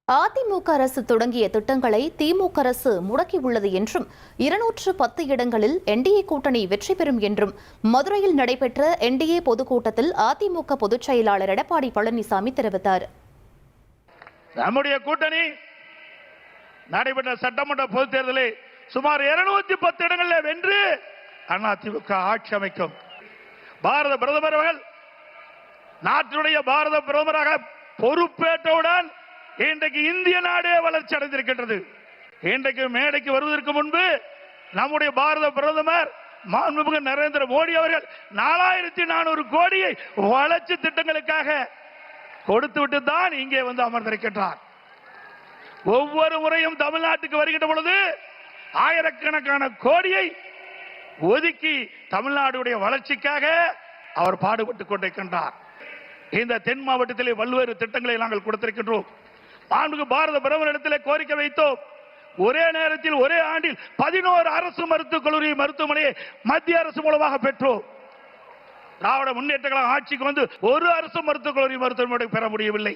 அதிமுக அரசு தொடங்கிய திட்டங்களை திமுக அரசு முடக்கியுள்ளது என்றும் 210 இடங்களில் என்டிஏ கூட்டணி வெற்றி பெறும் என்றும் மதுரையில் நடைபெற்ற என்டிஏ பொதுக்கூட்டத்தில் அதிமுக பொதுச் செயலாளர் எடப்பாடி பழனிசாமி தெரிவித்தார். நம்முடைய கூட்டணி நடைபெற்ற சட்டமன்ற பொதுத் தேர்தலில் சுமார் 210 இடங்களில் வென்று அதிமுக ஆட்சி அமைக்கும். பாரத பிரதமர் அவர்கள் நாட்டினுடைய பாரத பிரதமராக பொறுப்பேற்றவுடன் இன்றைக்கு இந்திய நாடே வளர்ச்சி அடைந்திருக்கின்றது. இன்றைக்கு மேடைக்கு வருவதற்கு முன்பு நம்முடைய பாரத பிரதமர் மாண்புமிகு நரேந்திர மோடி அவர்கள் 4400 கோடியை வளர்ச்சி திட்டங்களுக்காக கொடுத்துவிட்டு தான் இங்கே வந்து அமர்ந்திருக்கின்றார். ஒவ்வொரு முறையும் தமிழ்நாட்டுக்கு வருகின்ற பொழுது ஆயிரக்கணக்கான கோடியை ஒதுக்கி தமிழ்நாடுடைய வளர்ச்சிக்காக அவர் பாடுபட்டுக் கொண்டிருக்கின்றார். இந்த தென் மாவட்டத்திலே பல்வேறு திட்டங்களை நாங்கள் கொடுத்திருக்கின்றோம். பாரத பிரதமரிடத்திலே கோரிக்கை வைத்தோம். ஒரே நேரத்தில் ஒரே ஆண்டில் 11 அரசு மருத்துவக் கல்லூரி மருத்துவமனையை மத்திய அரசு மூலமாக பெற்றோம். திராவிட முன்னேற்ற கழகம் ஆட்சிக்கு வந்து ஒரு அரசு மருத்துவக் கல்லூரி மருத்துவமனை பெற முடியவில்லை.